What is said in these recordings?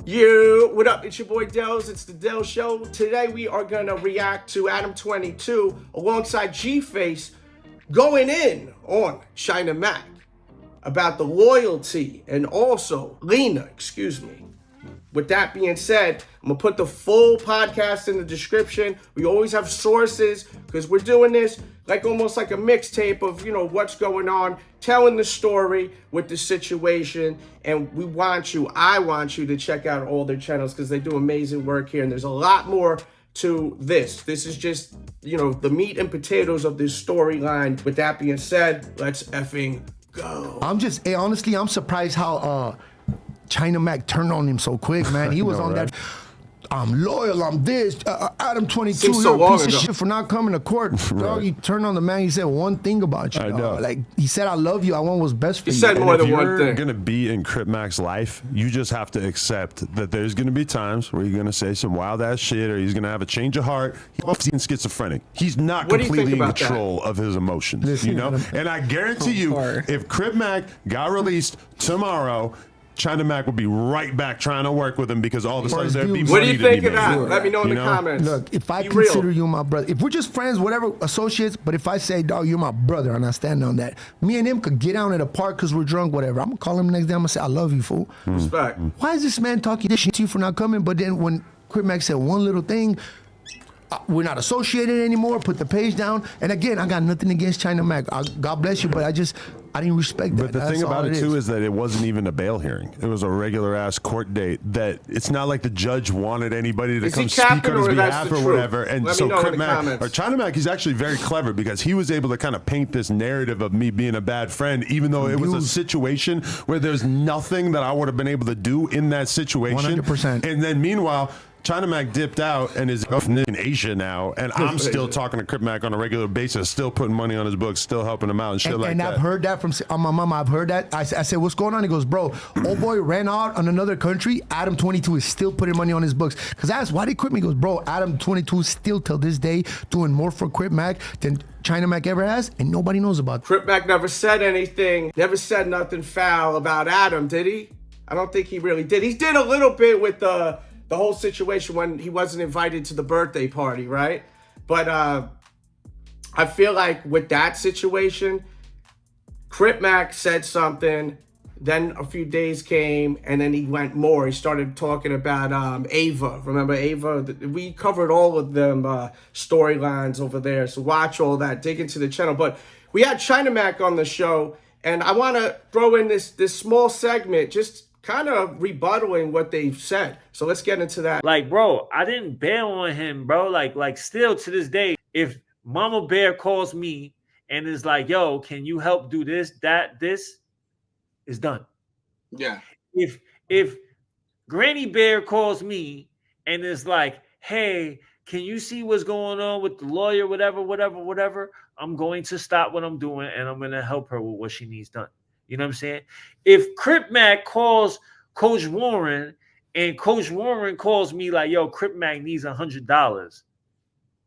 Yo, what up? It's your boy Delz. It's the Delz Show. Today we are going to react to Adam22 alongside G-Face going in on China Mac about the loyalty and also Lena, With that being said, I'm going to put the full podcast in the description. We always have sources because we're doing this like almost like a mixtape of, what's going on, telling the story with the situation. And I want you to check out all their channels because they do amazing work here. And there's a lot more to this. This is just, the meat and potatoes of this storyline. With that being said, let's effing go. Honestly, I'm surprised how China Mac turned on him so quick, man. He was on right? that. I'm loyal. I'm this. Adam22, so you're a piece of shit for not coming to court. Right. Dog, he turned on the man. He said one thing about you. I know. Like he said, "I love you. I want what's best for you." He said more than one thing. If you're gonna be in Crip Mac's life, you just have to accept that there's gonna be times where you're gonna say some wild ass shit, or he's gonna have a change of heart. He's schizophrenic. He's not completely in control of his emotions. Listen, and I guarantee you, if Crip Mac got released tomorrow, China Mac would be right back trying to work with him because all of a sudden there'd be money. What do you think of that? Let me know in the comments. Look, if I consider you my brother, if we're just friends, whatever, associates, but if I say, dog, you're my brother, and I stand on that, me and him could get out at a park because we're drunk, whatever. I'm gonna call him the next day. I'm gonna say, I love you, fool. Respect. Why is this man talking this shit to you for not coming? But then when Crip Mac said one little thing, we're not associated anymore, put the page down. And again, I got nothing against China Mac. God bless you, but I didn't respect that. But the thing about it too is that it wasn't even a bail hearing. It was a regular ass court date that it's not like the judge wanted anybody to come speak on his behalf or whatever. And so Crip Mac, or China Mac, he's actually very clever because he was able to kind of paint this narrative of me being a bad friend, even though it was a situation where there's nothing that I would have been able to do in that situation. 100%. And then meanwhile, China Mac dipped out and is in Asia now, and I'm still talking to Crip Mac on a regular basis, still putting money on his books, still helping him out and shit like that. And I've heard that from my mom. I've heard that. I said, what's going on? He goes, bro, old boy ran out on another country. Adam22 is still putting money on his books. Because I asked, why did Crip Mac? He goes, bro, Adam22 is still till this day doing more for Crip Mac than China Mac ever has, and nobody knows about it. Crip Mac never said anything, never said nothing foul about Adam, did he? I don't think he really did. He did a little bit with the whole situation when he wasn't invited to the birthday party, right? But I feel like with that situation, Crip Mac said something, then a few days came, and then he went more. He started talking about Ava. Remember Ava? We covered all of them storylines over there, so watch all that, dig into the channel. But we had China Mac on the show, and I want to throw in this small segment, just kind of rebuttaling what they've said. So let's get into that. Like, bro, I didn't bail on him, bro. Like still to this day, if Mama Bear calls me and is like, yo, can you help do this, this is done. Yeah. If Granny Bear calls me and is like, hey, can you see what's going on with the lawyer, whatever, I'm going to stop what I'm doing and I'm going to help her with what she needs done. You know what I'm saying? If Crip Mac calls Coach Warren and Coach Warren calls me like, yo, Crip Mac needs $100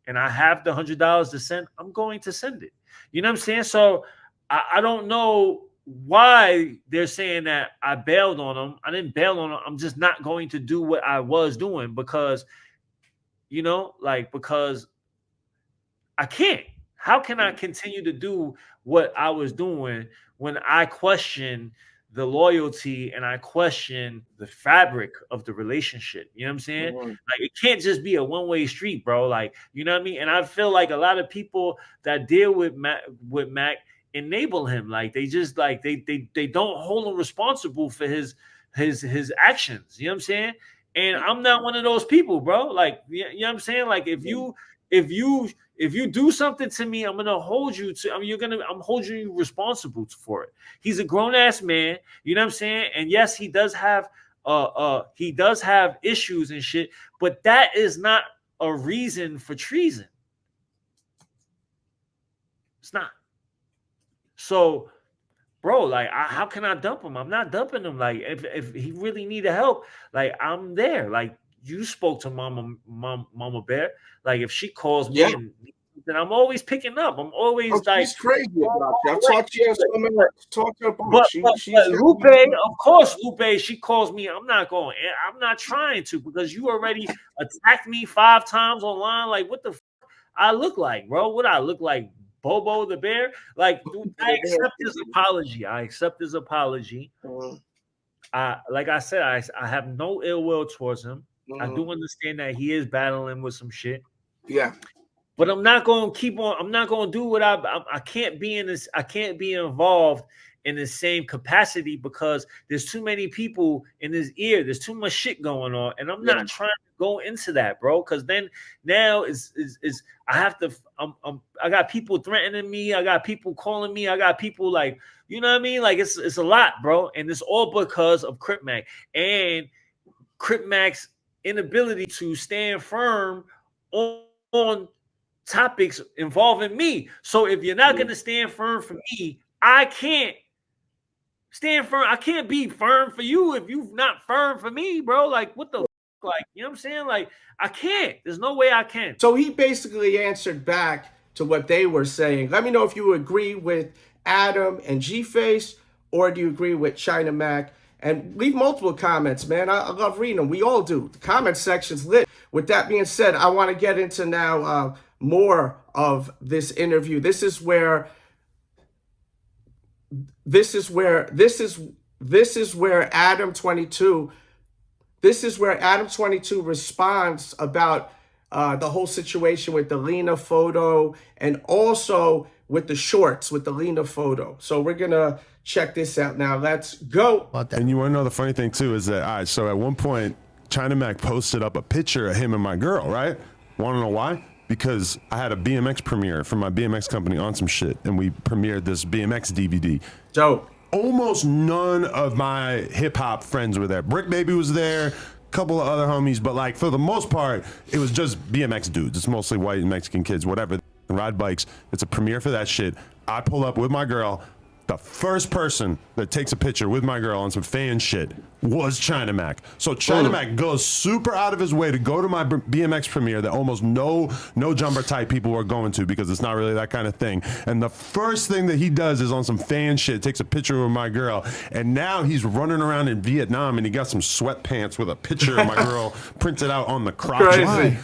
and I have the $100 to send, I'm going to send it. You know what I'm saying? So I don't know why they're saying that I bailed on them. I didn't bail on them. I'm just not going to do what I was doing because, because I can't. How can I continue to do what I was doing when I question the loyalty and I question the fabric of the relationship? You know what I'm saying? Mm-hmm. Like, it can't just be a one-way street, bro. Like, you know what I mean? And I feel like a lot of people that deal with Mac enable him. Like, they just like they don't hold him responsible for his actions. You know what I'm saying? And I'm not one of those people, bro. Like, you know what I'm saying? Like, if you do something to me, I'm gonna hold you to. I'm holding you responsible for it. He's a grown ass man. You know what I'm saying? And yes, he does have issues and shit. But that is not a reason for treason. It's not. So, bro, like, how can I dump him? I'm not dumping him. Like, if he really needed help, like, I'm there. Like, you spoke to Mama Bear. Like, if she calls me and something. I'm always picking up. I'm always she's crazy about you. I've talked to you so many talked to her about but she's Lupe, of course, Lupe, she calls me. I'm not trying to, because you already attacked me 5 times online. Like, what the fuck I look like, bro? What I look like, Bobo the bear? Like, dude, I accept his apology. Like I said, I have no ill will towards him. I do understand that he is battling with some shit. Yeah. But I'm not going to keep on. I'm not going to do what I can't be in this. I can't be involved in the same capacity, because there's too many people in his ear. There's too much shit going on, and I'm not trying to go into that, bro. Because then now is I have to. I got people threatening me. I got people calling me. I got people like, you know what I mean? Like, it's a lot, bro. And it's all because of Crip Mac and Crip Mac's inability to stand firm on topics involving me. So if you're not going to stand firm for me, I can't stand firm. I can't be firm for you if you're not firm for me, bro. Like, what the like, you know what I'm saying? Like, I can't. There's no way I can. So he basically answered back to what they were saying. Let me know if you agree with Adam and G-Face, or do you agree with China Mac? And leave multiple comments, man. I love reading them. We all do. The comment section's lit. With that being said, I want to get into now more of this interview. This is where Adam22 responds about the whole situation with the Lena photo, and also with the shorts with the Lena photo. So we're gonna check this out now. Let's go. And you want to know the funny thing too is that, all right, so at one point China Mac posted up a picture of him and my girl, right? Want to know why? Because I had a BMX premiere for my BMX company on some shit, and we premiered this BMX DVD. Dope. Almost none of my hip hop friends were there. Brick Baby was there, a couple of other homies, but like for the most part, it was just BMX dudes. It's mostly white and Mexican kids, whatever. Ride bikes. It's a premiere for that shit. I pull up with my girl. The first person that takes a picture with my girl on some fan shit was China Mac. So China Mac goes super out of his way to go to my BMX premiere that almost no jumper type people were going to, because it's not really that kind of thing. And the first thing that he does is on some fan shit, takes a picture with my girl. And now he's running around in Vietnam, and he got some sweatpants with a picture of my girl printed out on the crotch.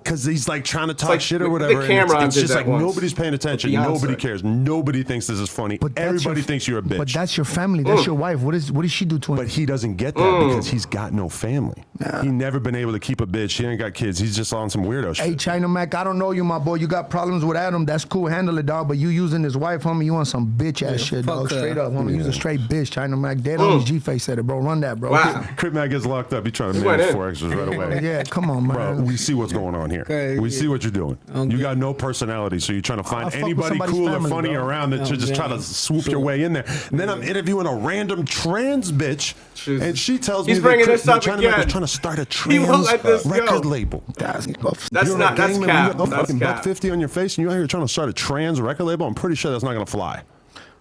Because he's like trying to talk like shit or whatever. The camera it's just like nobody's paying attention. Nobody cares. Nobody thinks this is funny. But everybody thinks you're a bitch. But that's your family. That's your wife. What does she do to him? But he doesn't get that because he's got no family. He never been able to keep a bitch. He ain't got kids. He's just on some weirdo shit. Hey, China Mac, I don't know you, my boy. You got problems with Adam. That's cool. Handle it, dog. But you using his wife, homie. You on some bitch ass shit, dog. Straight up, homie. You's a straight bitch, China Mac. Dead on his G-Face said it, bro. Run that, bro. Wow. Crip Mac gets locked up. He trying to manage 4 extras right away. Yeah, come on, man. Bro, we see what's going on here. Okay, we see what you're doing. You got no personality, so you're trying to find anybody cool or funny around that to just try to swoop your way in there. And then I'm interviewing a random trans bitch, and she tells me that China Mac is trying to start a trans record label. That's cap. Fucking $150 on your face, and you're out here trying to start a trans record label. I'm pretty sure that's not gonna fly.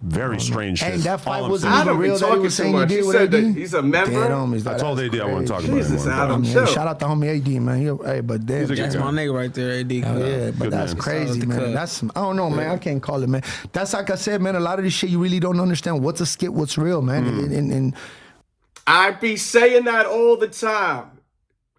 Very strange shit. And that fight wasn't even real. That he was saying you did with AD. He's a member. I told AD I want to talk about Jesus, it. Adam, shout out to homie AD, man. Hey, but damn, that's my nigga right there, AD. Yeah, but that's crazy, man. That's, I don't know, man. I can't call it, man. That's like I said, man. A lot of this shit you really don't understand. What's a skit? What's real, man? And I be saying that all the time.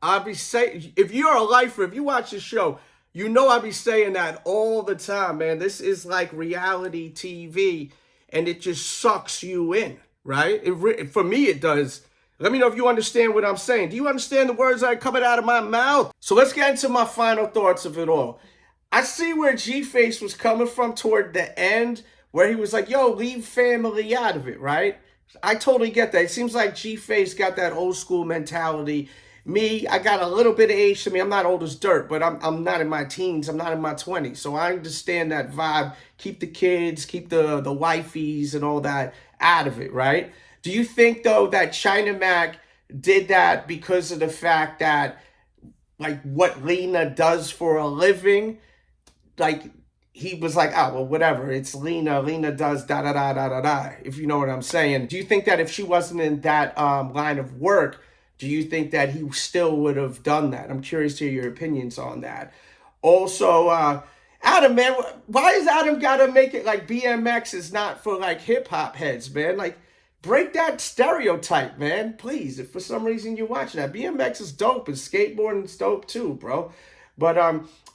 I be saying, if you're a lifer, if you watch the show, you know I be saying that all the time, man. This is like reality TV. And it just sucks you in, right? For me, it does. Let me know if you understand what I'm saying. Do you understand the words that are coming out of my mouth? So let's get into my final thoughts of it all. I see where G-Face was coming from toward the end, where he was like, yo, leave family out of it, right? I totally get that. It seems like G-Face got that old school mentality. Me, I got a little bit of age to me. I'm not old as dirt, but I'm not in my teens. I'm not in my 20s. So I understand that vibe. Keep the kids, keep the wifeys and all that out of it, right? Do you think, though, that China Mac did that because of the fact that, like, what Lena does for a living, like, he was like, oh, well, whatever. It's Lena. Lena does da-da-da-da-da-da, if you know what I'm saying. Do you think that if she wasn't in that line of work, do you think that he still would have done that? I'm curious to hear your opinions on that. Also, Adam, man, why is Adam gotta make it like BMX is not for like hip hop heads, man? Like, break that stereotype, man, please. If for some reason you're watching that, BMX is dope and skateboarding is dope too, bro. But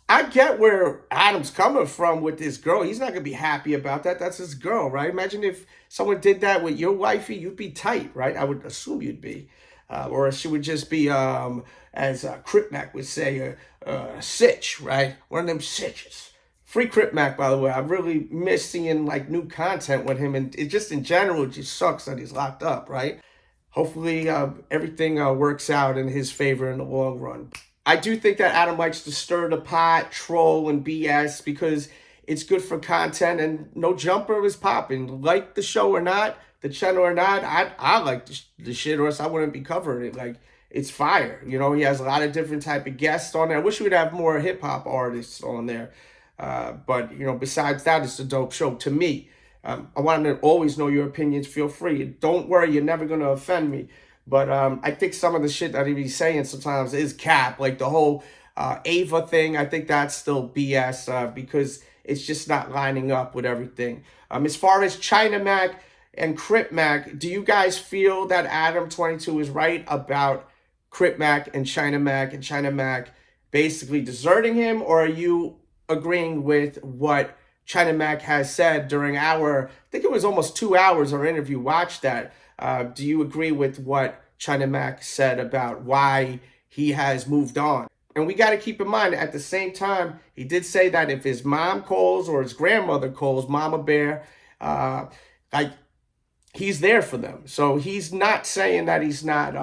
I get where Adam's coming from with this girl. He's not gonna be happy about that. That's his girl, right? Imagine if someone did that with your wifey, you'd be tight, right? I would assume you'd be. Or she would just be, as Crip Mac would say, a sitch, right? One of them sitches. Free Crip Mac, by the way. I really miss seeing like new content with him, and it just in general, it just sucks that he's locked up, right? Hopefully, everything works out in his favor in the long run. I do think that Adam likes to stir the pot, troll, and BS because it's good for content, and no jumper is popping. Like the show or not, the channel or not, I like the shit, or else I wouldn't be covering it. Like, it's fire. You know, he has a lot of different type of guests on there. I wish we'd have more hip hop artists on there. But, you know, besides that, it's a dope show to me. I want to always know your opinions. Feel free. Don't worry, you're never going to offend me. But I think some of the shit that he's saying sometimes is cap. Like the whole Ava thing, I think that's still BS because it's just not lining up with everything. As far as China Mac and Crip Mac, do you guys feel that Adam22 is right about Crip Mac and China Mac basically deserting him? Or are you agreeing with what China Mac has said during our, I think it was almost 2 hours of our interview? Watch that. Do you agree with what China Mac said about why he has moved on? And we got to keep in mind, at the same time, he did say that if his mom calls or his grandmother calls, Mama Bear, like, he's there for them. So he's not saying that he's not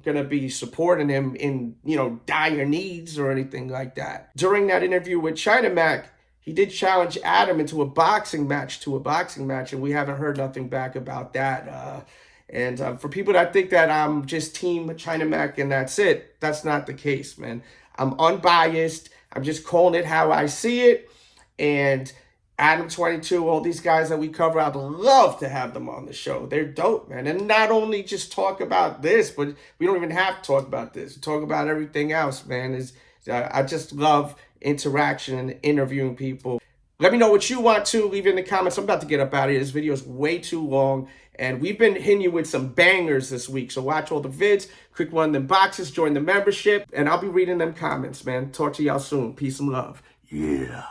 going to be supporting him in, you know, dire needs or anything like that. During that interview with China Mac, he did challenge Adam into a boxing match, and we haven't heard nothing back about that. And for people that think that I'm just team China Mac and that's it, that's not the case, man. I'm unbiased. I'm just calling it how I see it. And Adam22, all these guys that we cover, I'd love to have them on the show. They're dope, man. And not only just talk about this, but we don't even have to talk about this. We talk about everything else, man. I just love interaction and interviewing people. Let me know what you want to. Leave it in the comments. I'm about to get up out of here. This video is way too long. And we've been hitting you with some bangers this week. So watch all the vids. Click one of them boxes. Join the membership. And I'll be reading them comments, man. Talk to y'all soon. Peace and love. Yeah.